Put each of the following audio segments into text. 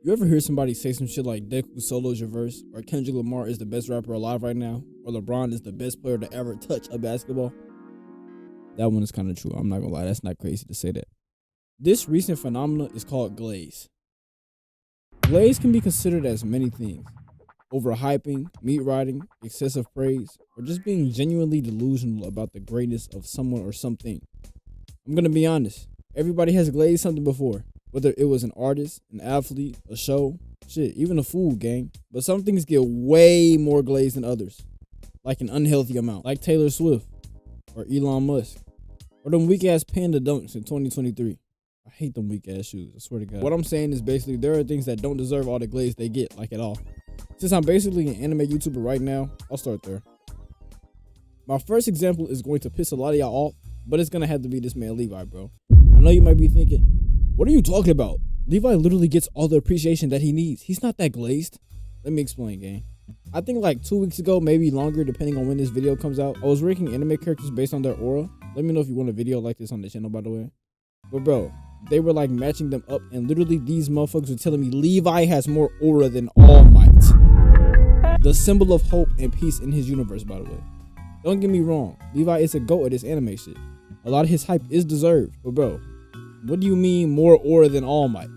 You ever hear somebody say some shit like Deku Solo's your verse, or Kendrick Lamar is the best rapper alive right now, or LeBron is the best player to ever touch a basketball? That one is kind of true. I'm not gonna lie, that's not crazy to say that. This recent phenomenon is called glaze. Glaze can be considered as many things: overhyping, meat riding, excessive praise, or just being genuinely delusional about the greatness of someone or something. I'm gonna be honest, everybody has glazed something before. Whether it was an artist, an athlete, a show, shit, even a food, gang. But some things get way more glazed than others. Like an unhealthy amount. Like Taylor Swift. Or Elon Musk. Or them weak ass panda dunks in 2023. I hate them weak ass shoes, I swear to God. What I'm saying is basically there are things that don't deserve all the glaze they get, like at all. Since I'm basically an anime YouTuber right now, I'll start there. My first example is going to piss a lot of y'all off, but it's gonna have to be this man Levi, bro. I know you might be thinking, what are you talking about? Levi literally gets all the appreciation that he needs. He's not that glazed. Let me explain, gang. I think like 2 weeks ago, maybe longer, depending on when this video comes out, I was ranking anime characters based on their aura. Let me know if you want a video like this on the channel, by the way. But bro, they were like matching them up, and literally these motherfuckers were telling me Levi has more aura than All Might. The symbol of hope and peace in his universe, by the way. Don't get me wrong, Levi is a GOAT at this anime shit. A lot of his hype is deserved, but bro, what do you mean more aura than All Might?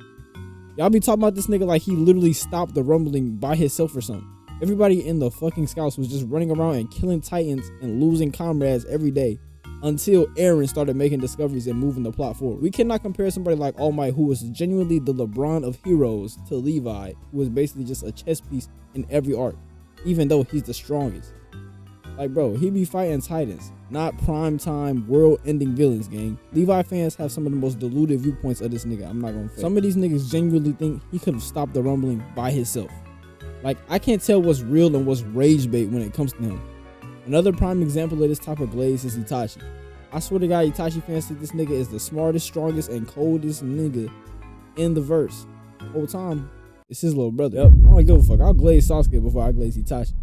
Y'all be talking about this nigga like he literally stopped the rumbling by himself or something. Everybody in the fucking scouts was just running around and killing titans and losing comrades every day until Eren started making discoveries and moving the plot forward. We cannot compare somebody like All Might, who was genuinely the LeBron of heroes, to Levi, who was basically just a chess piece in every arc, even though he's the strongest. Like bro, he be fighting titans, not primetime world-ending villains, gang. Levi fans have some of the most deluded viewpoints of this nigga. I'm not gonna fake. Some of these niggas genuinely think he could have stopped the rumbling by himself. Like, I can't tell what's real and what's rage bait when it comes to him. Another prime example of this type of glaze is Itachi. I swear to God, Itachi fans think this nigga is the smartest, strongest, and coldest nigga in the verse. Whole time, it's his little brother. Yep. I don't give a fuck. I'll glaze Sasuke before I glaze Itachi.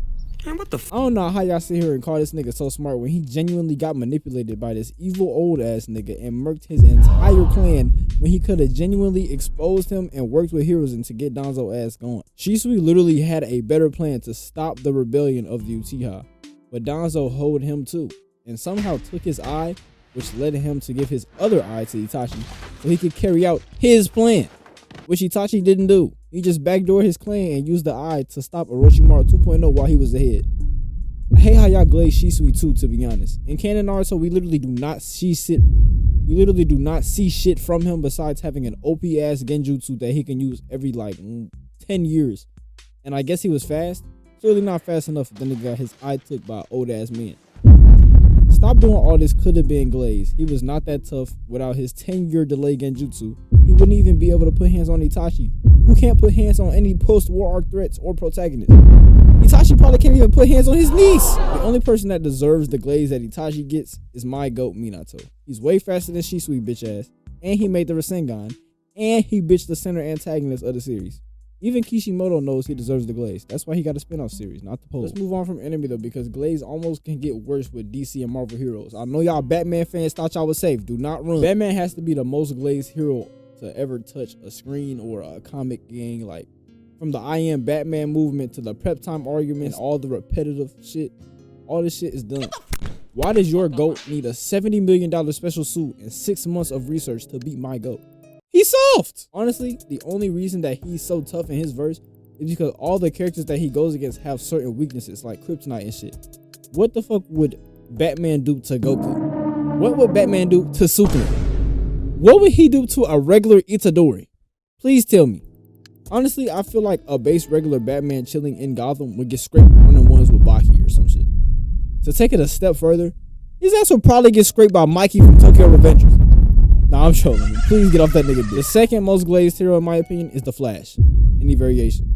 Man, what the I don't know how y'all sit here and call this nigga so smart when he genuinely got manipulated by this evil old ass nigga and murked his entire clan when he could have genuinely exposed him and worked with heroes and to get Danzo ass going. Shisui literally had a better plan to stop the rebellion of the Uchiha, but Danzo hoed him too and somehow took his eye, which led him to give his other eye to Itachi so he could carry out his plan, which Itachi didn't do. He just backdoored his clan and used the eye to stop Orochimaru 2.0 while he was ahead. I hate how y'all glaze Shisui too, to be honest. In canon Naruto, we literally do not see shit from him besides having an OP ass genjutsu that he can use every like 10 years. And I guess he was fast. Clearly not fast enough if the nigga got his eye took by an old ass man. Stop doing all this could have been glazed. He was not that tough without his 10-year delay genjutsu. He wouldn't even be able to put hands on Itachi, who can't put hands on any post-war arc threats or protagonists. Itachi probably can't even put hands on his niece. The only person that deserves the glaze that Itachi gets is my GOAT Minato. He's way faster than Shisui bitch ass, and he made the Rasengan, and he bitched the center antagonist of the series. Even Kishimoto knows he deserves the glaze. That's why he got a spin-off series, not the post. Let's move on from anime though, because glaze almost can get worse with DC and Marvel heroes. I know y'all Batman fans thought y'all was safe. Do not run. Batman has to be the most glazed hero to ever touch a screen or a comic gang. Like, from the I Am Batman movement to the prep time arguments, all the repetitive shit, all this shit is done. Why does your GOAT need a $70 million special suit and 6 months of research to beat my GOAT? He's soft! Honestly, the only reason that he's so tough in his verse is because all the characters that he goes against have certain weaknesses like kryptonite and shit. What the fuck would Batman do to Goku? What would Batman do to Superman? What would he do to a regular Itadori? Please tell me. Honestly, I feel like a base regular Batman chilling in Gotham would get scraped one-on-ones with Baki or some shit. To take it a step further, his ass would probably get scraped by Mikey from Tokyo Revengers. Nah, I'm trolling. Please get off that nigga. The second most glazed hero in my opinion is the Flash. Any variation.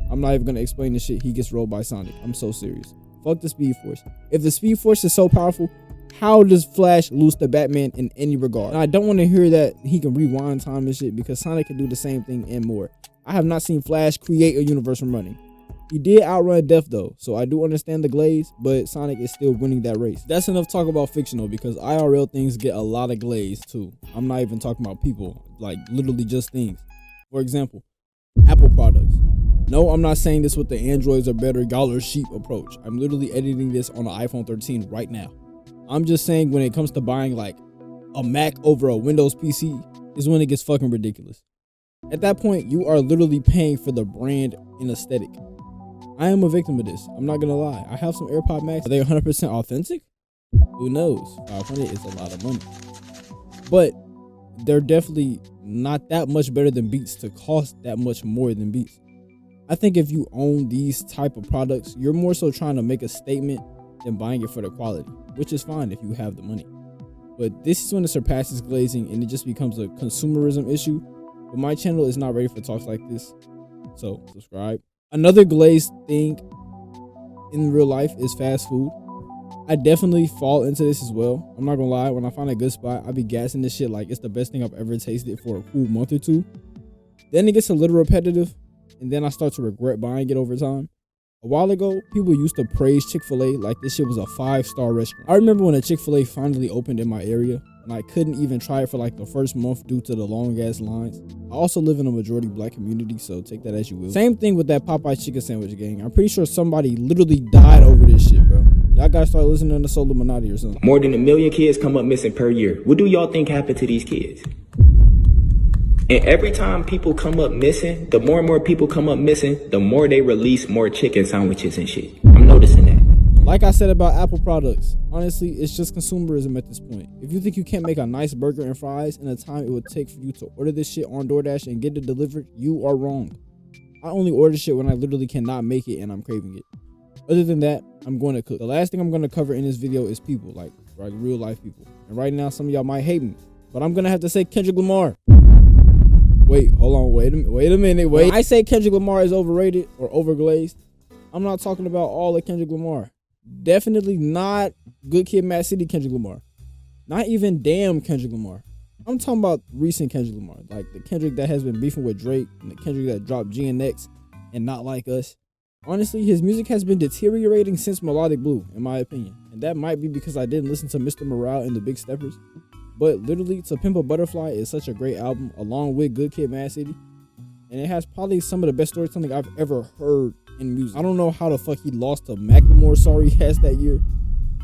I'm not even gonna explain the shit he gets rolled by Sonic. I'm so serious. Fuck the Speed Force. If the Speed Force is so powerful, how does Flash lose to Batman in any regard? And I don't want to hear that he can rewind time and shit, because Sonic can do the same thing and more. I have not seen Flash create a universe from running. He did outrun death though, so I do understand the glaze, but Sonic is still winning that race. That's enough talk about fictional, because IRL things get a lot of glaze too. I'm not even talking about people, like literally just things. For example, Apple products. No, I'm not saying this with the Androids are better, y'all are sheep approach. I'm literally editing this on an iPhone 13 right now. I'm just saying when it comes to buying like a Mac over a Windows PC is when it gets fucking ridiculous. At that point, you are literally paying for the brand and aesthetic. I am a victim of this. I'm not gonna lie. I have some AirPod Max. Are they 100% authentic? Who knows? 500 is a lot of money. But they're definitely not that much better than Beats to cost that much more than Beats. I think if you own these type of products, you're more so trying to make a statement than buying it for the quality, which is fine if you have the money. But this is when it surpasses glazing and it just becomes a consumerism issue. But my channel is not ready for talks like this, so subscribe. Another glazed thing in real life is fast food. I definitely fall into this as well. I'm not gonna lie, when I find a good spot, I be gassing this shit like it's the best thing I've ever tasted for a cool month or two. Then it gets a little repetitive, and then I start to regret buying it over time. A while ago, people used to praise Chick-fil-A like this shit was a 5-star restaurant. I remember when a Chick-fil-A finally opened in my area, and I couldn't even try it for like the first month due to the long ass lines. I also live in a majority black community, so take that as you will. Same thing with that Popeye chicken sandwich, gang. I'm pretty sure somebody literally died over this shit, bro. Y'all gotta start listening to Soul Illuminati or something. More than 1 million kids come up missing per year. What do y'all think happened to these kids? And every time people come up missing, the more and more people come up missing, the more they release more chicken sandwiches and shit. I'm noticing that. Like I said about Apple products, honestly, it's just consumerism at this point. If you think you can't make a nice burger and fries in the time it would take for you to order this shit on DoorDash and get it delivered, you are wrong. I only order shit when I literally cannot make it and I'm craving it. Other than that, I'm going to cook. The last thing I'm going to cover in this video is people, like real life people. And right now, some of y'all might hate me, but I'm going to have to say Kendrick Lamar. Wait, hold on, wait a minute. When I say Kendrick Lamar is overrated or overglazed, I'm not talking about all of Kendrick Lamar. Definitely not Good Kid, Mad City Kendrick Lamar. Not even damn Kendrick Lamar. I'm talking about recent Kendrick Lamar, like the Kendrick that has been beefing with Drake and the Kendrick that dropped GNX and Not Like Us. Honestly, his music has been deteriorating since Melodic Blue, in my opinion. And that might be because I didn't listen to Mr. Morale and the Big Steppers. But literally, To Pimp a Butterfly is such a great album, along with Good Kid, Mad City. And it has probably some of the best storytelling I've ever heard in music. I don't know how the fuck he lost to Macklemore sorry ass that year.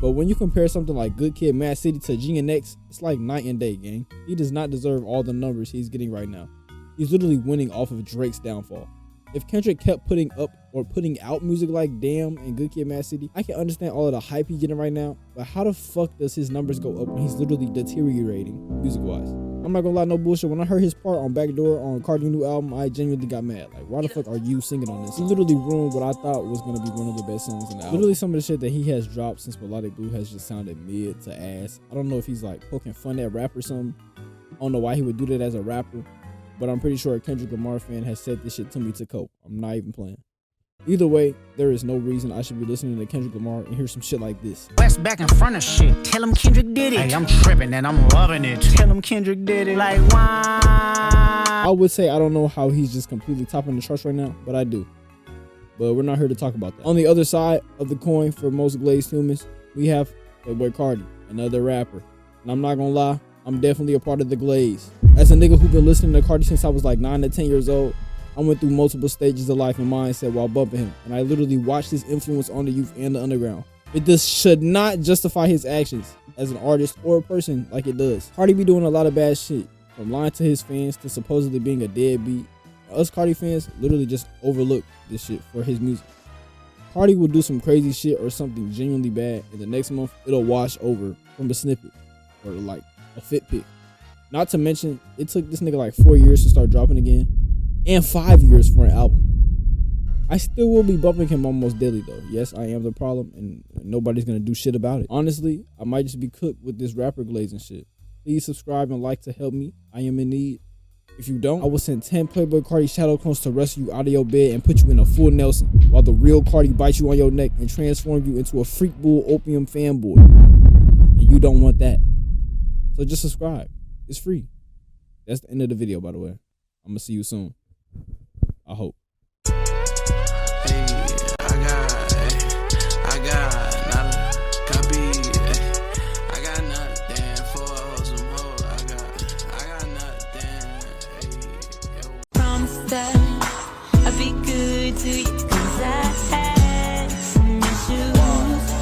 But when you compare something like Good Kid, Mad City to GNX, it's like night and day, gang. He does not deserve all the numbers he's getting right now. He's literally winning off of Drake's downfall. If Kendrick kept putting up or putting out music like Damn and Good Kid, Mad City, I can understand all of the hype he's getting right now, but how the fuck does his numbers go up when he's literally deteriorating music-wise? I'm not gonna lie, no bullshit. When I heard his part on Backdoor on Carti's new album, I genuinely got mad. Like, why the fuck are you singing on this? He literally ruined what I thought was gonna be one of the best songs in the album. Literally, some of the shit that he has dropped since Melodic Blue has just sounded mid to ass. I don't know if he's like poking fun at rap or something. I don't know why he would do that as a rapper. But I'm pretty sure a Kendrick Lamar fan has said this shit to me to cope. I'm not even playing. Either way, there is no reason I should be listening to Kendrick Lamar and hear some shit like this. West back in front of shit. Tell him Kendrick did it. Hey, I'm tripping and I'm loving it. Tell him Kendrick did it. Like, why? I would say I don't know how he's just completely topping the charts right now, but I do. But we're not here to talk about that. On the other side of the coin for most glazed humans, we have Playboi Carti, another rapper. And I'm not gonna lie, I'm definitely a part of the glaze. As a nigga who been listening to Carti since I was like 9 to 10 years old, I went through multiple stages of life and mindset while bumping him, and I literally watched his influence on the youth and the underground. It just should not justify his actions as an artist or a person like it does. Carti be doing a lot of bad shit, from lying to his fans to supposedly being a deadbeat. Us Carti fans literally just overlook this shit for his music. Carti will do some crazy shit or something genuinely bad, and the next month it'll wash over from a snippet or like a fit pick. Not to mention, it took this nigga like 4 years to start dropping again, and 5 years for an album. I still will be bumping him almost daily though. Yes, I am the problem, and nobody's gonna do shit about it. Honestly, I might just be cooked with this rapper glazing shit. Please subscribe and like to help me. I am in need. If you don't, I will send 10 Playboi Carti shadow clones to rescue you out of your bed and put you in a full Nelson, while the real Carti bites you on your neck and transform you into a freak bull opium fanboy. And you don't want that. So just subscribe. It's free. That's the end of the video, by the way. I'm gonna see you soon. I hope. Hey, I got nothing for some hoes. I got nothing. Hey, yo. Promise that I'll be good to to you.